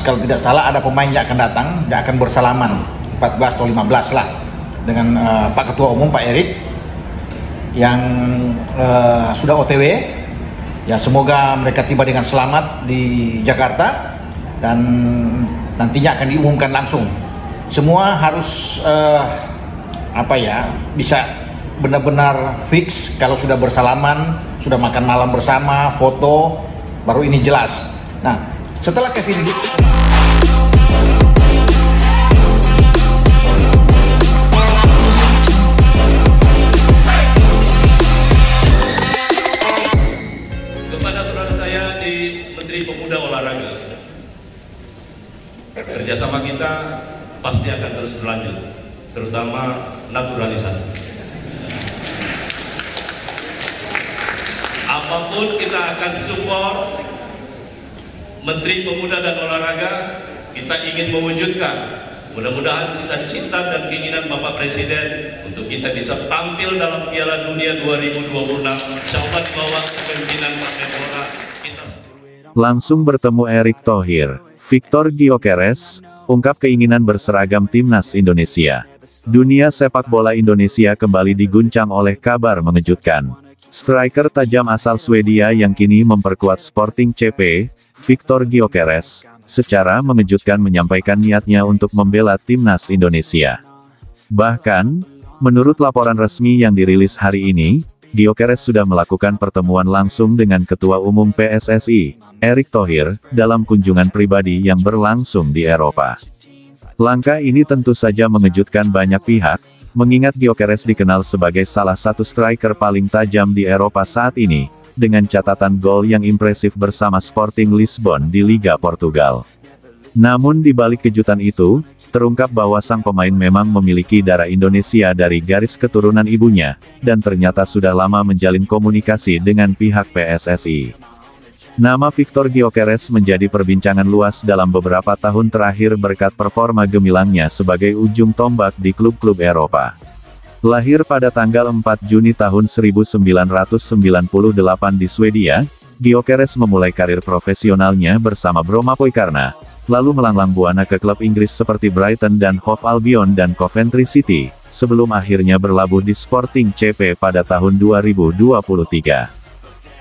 kalau tidak salah ada pemain yang akan datang, yang akan bersalaman 14 atau 15 lah dengan Pak Ketua Umum Pak Erik yang sudah OTW. Ya, semoga mereka tiba dengan selamat di Jakarta dan nantinya akan diumumkan langsung. Semua harus bisa benar-benar fix. Kalau sudah bersalaman, sudah makan malam bersama, foto, baru ini jelas. Nah, setelah Kevin Dix, kepada saudara saya di Menteri Pemuda Olahraga, kerjasama kita pasti akan terus berlanjut, terutama naturalisasi. Apapun kita akan support Menteri Pemuda dan Olahraga. Kita ingin mewujudkan, mudah-mudahan cita-cita dan keinginan Bapak Presiden untuk kita bisa tampil dalam Piala Dunia 2026, coba di bawah kepemimpinan Pak Menpora. Langsung bertemu Erick Thohir, Victor Gyökeres, ungkap keinginan berseragam timnas Indonesia. Dunia sepak bola Indonesia kembali diguncang oleh kabar mengejutkan. Striker tajam asal Swedia yang kini memperkuat Sporting CP, Victor Gyökeres, secara mengejutkan menyampaikan niatnya untuk membela timnas Indonesia. Bahkan, menurut laporan resmi yang dirilis hari ini, Gyökeres sudah melakukan pertemuan langsung dengan Ketua Umum PSSI, Erick Thohir, dalam kunjungan pribadi yang berlangsung di Eropa. Langkah ini tentu saja mengejutkan banyak pihak, mengingat Gyökeres dikenal sebagai salah satu striker paling tajam di Eropa saat ini, dengan catatan gol yang impresif bersama Sporting Lisbon di Liga Portugal. Namun di balik kejutan itu, terungkap bahwa sang pemain memang memiliki darah Indonesia dari garis keturunan ibunya, dan ternyata sudah lama menjalin komunikasi dengan pihak PSSI. Nama Victor Gyökeres menjadi perbincangan luas dalam beberapa tahun terakhir berkat performa gemilangnya sebagai ujung tombak di klub-klub Eropa. Lahir pada tanggal 4 Juni tahun 1998 di Swedia, Gyökeres memulai karir profesionalnya bersama Brommapojkarna, lalu melanglang buana ke klub Inggris seperti Brighton dan Hove Albion dan Coventry City, sebelum akhirnya berlabuh di Sporting CP pada tahun 2023.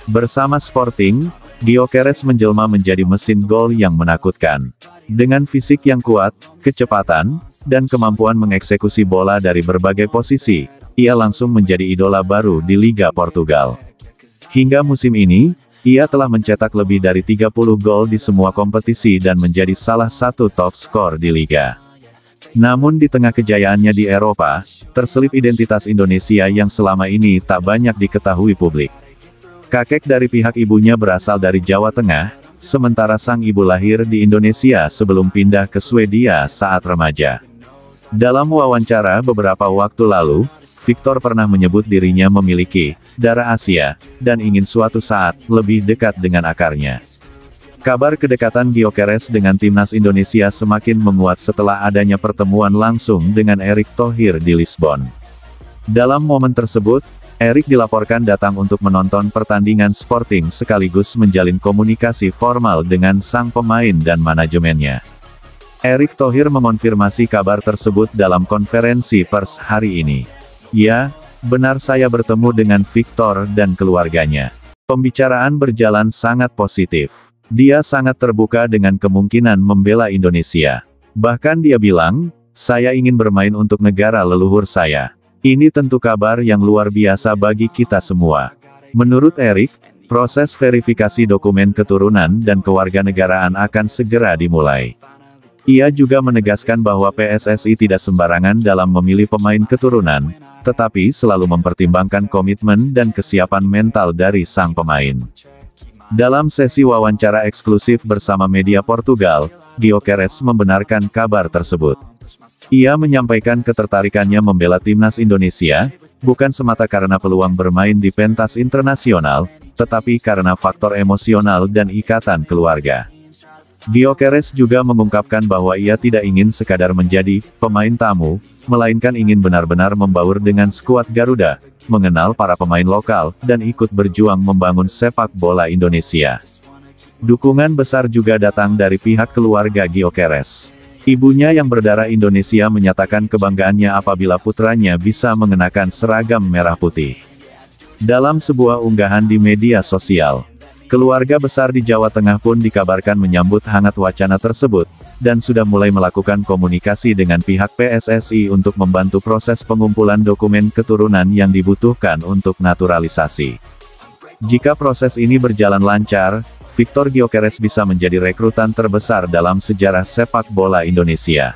Bersama Sporting, Gyökeres menjelma menjadi mesin gol yang menakutkan. Dengan fisik yang kuat, kecepatan, dan kemampuan mengeksekusi bola dari berbagai posisi, ia langsung menjadi idola baru di Liga Portugal. Hingga musim ini, ia telah mencetak lebih dari 30 gol di semua kompetisi dan menjadi salah satu top skor di Liga. Namun di tengah kejayaannya di Eropa, terselip identitas Indonesia yang selama ini tak banyak diketahui publik. Kakek dari pihak ibunya berasal dari Jawa Tengah, sementara sang ibu lahir di Indonesia sebelum pindah ke Swedia saat remaja. Dalam wawancara beberapa waktu lalu, Victor pernah menyebut dirinya memiliki darah Asia, dan ingin suatu saat lebih dekat dengan akarnya. Kabar kedekatan Gyökeres dengan timnas Indonesia semakin menguat setelah adanya pertemuan langsung dengan Erick Thohir di Lisbon. Dalam momen tersebut, Erick dilaporkan datang untuk menonton pertandingan Sporting sekaligus menjalin komunikasi formal dengan sang pemain dan manajemennya. Erick Thohir mengonfirmasi kabar tersebut dalam konferensi pers hari ini. Ya, benar, saya bertemu dengan Victor dan keluarganya. Pembicaraan berjalan sangat positif. Dia sangat terbuka dengan kemungkinan membela Indonesia. Bahkan dia bilang, saya ingin bermain untuk negara leluhur saya. Ini tentu kabar yang luar biasa bagi kita semua. Menurut Erick, proses verifikasi dokumen keturunan dan kewarganegaraan akan segera dimulai. Ia juga menegaskan bahwa PSSI tidak sembarangan dalam memilih pemain keturunan, tetapi selalu mempertimbangkan komitmen dan kesiapan mental dari sang pemain. Dalam sesi wawancara eksklusif bersama media Portugal, Gyökeres membenarkan kabar tersebut. Ia menyampaikan ketertarikannya membela timnas Indonesia, bukan semata karena peluang bermain di pentas internasional, tetapi karena faktor emosional dan ikatan keluarga. Gyökeres juga mengungkapkan bahwa ia tidak ingin sekadar menjadi pemain tamu, melainkan ingin benar-benar membaur dengan skuad Garuda, mengenal para pemain lokal, dan ikut berjuang membangun sepak bola Indonesia. Dukungan besar juga datang dari pihak keluarga Gyökeres. Ibunya yang berdarah Indonesia menyatakan kebanggaannya apabila putranya bisa mengenakan seragam merah putih. Dalam sebuah unggahan di media sosial, keluarga besar di Jawa Tengah pun dikabarkan menyambut hangat wacana tersebut, dan sudah mulai melakukan komunikasi dengan pihak PSSI untuk membantu proses pengumpulan dokumen keturunan yang dibutuhkan untuk naturalisasi. Jika proses ini berjalan lancar, Victor Gyökeres bisa menjadi rekrutan terbesar dalam sejarah sepak bola Indonesia.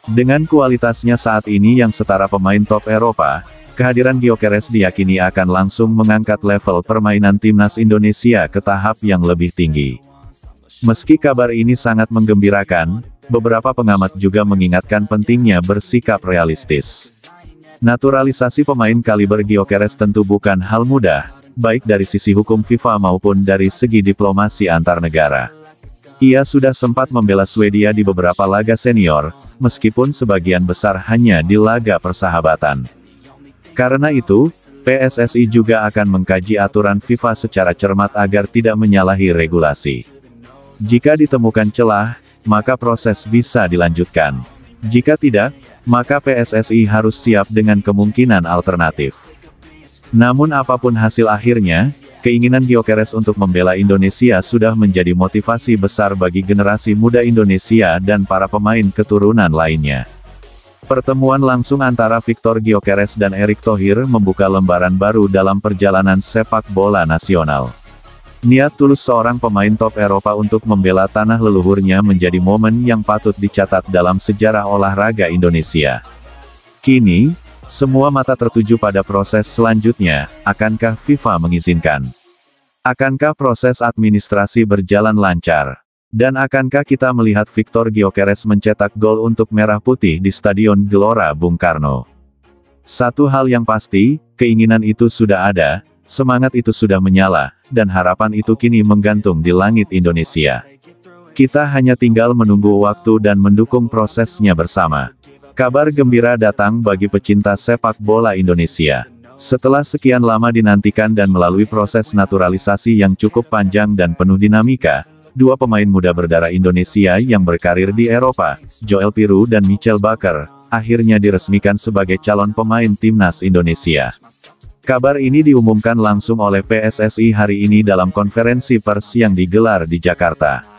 Dengan kualitasnya saat ini yang setara pemain top Eropa, kehadiran Gyökeres diyakini akan langsung mengangkat level permainan timnas Indonesia ke tahap yang lebih tinggi. Meski kabar ini sangat menggembirakan, beberapa pengamat juga mengingatkan pentingnya bersikap realistis. Naturalisasi pemain kaliber Gyökeres tentu bukan hal mudah, baik dari sisi hukum FIFA maupun dari segi diplomasi antar negara. Ia sudah sempat membela Swedia di beberapa laga senior, meskipun sebagian besar hanya di laga persahabatan. Karena itu, PSSI juga akan mengkaji aturan FIFA secara cermat agar tidak menyalahi regulasi. Jika ditemukan celah, maka proses bisa dilanjutkan. Jika tidak, maka PSSI harus siap dengan kemungkinan alternatif. Namun apapun hasil akhirnya, keinginan Gyökeres untuk membela Indonesia sudah menjadi motivasi besar bagi generasi muda Indonesia dan para pemain keturunan lainnya. Pertemuan langsung antara Victor Gyökeres dan Erick Thohir membuka lembaran baru dalam perjalanan sepak bola nasional. Niat tulus seorang pemain top Eropa untuk membela tanah leluhurnya menjadi momen yang patut dicatat dalam sejarah olahraga Indonesia. Kini, semua mata tertuju pada proses selanjutnya, akankah FIFA mengizinkan? Akankah proses administrasi berjalan lancar? Dan akankah kita melihat Victor Gyökeres mencetak gol untuk Merah Putih di Stadion Gelora Bung Karno? Satu hal yang pasti, keinginan itu sudah ada, semangat itu sudah menyala, dan harapan itu kini menggantung di langit Indonesia. Kita hanya tinggal menunggu waktu dan mendukung prosesnya bersama. Kabar gembira datang bagi pecinta sepak bola Indonesia. Setelah sekian lama dinantikan dan melalui proses naturalisasi yang cukup panjang dan penuh dinamika, dua pemain muda berdarah Indonesia yang berkarir di Eropa, Joel Piroe dan Michel Bakker, akhirnya diresmikan sebagai calon pemain timnas Indonesia. Kabar ini diumumkan langsung oleh PSSI hari ini dalam konferensi pers yang digelar di Jakarta.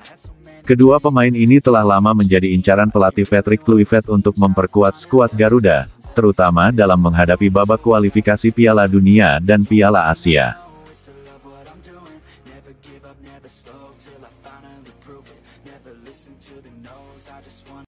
Kedua pemain ini telah lama menjadi incaran pelatih Patrick Kluivert untuk memperkuat skuad Garuda, terutama dalam menghadapi babak kualifikasi Piala Dunia dan Piala Asia.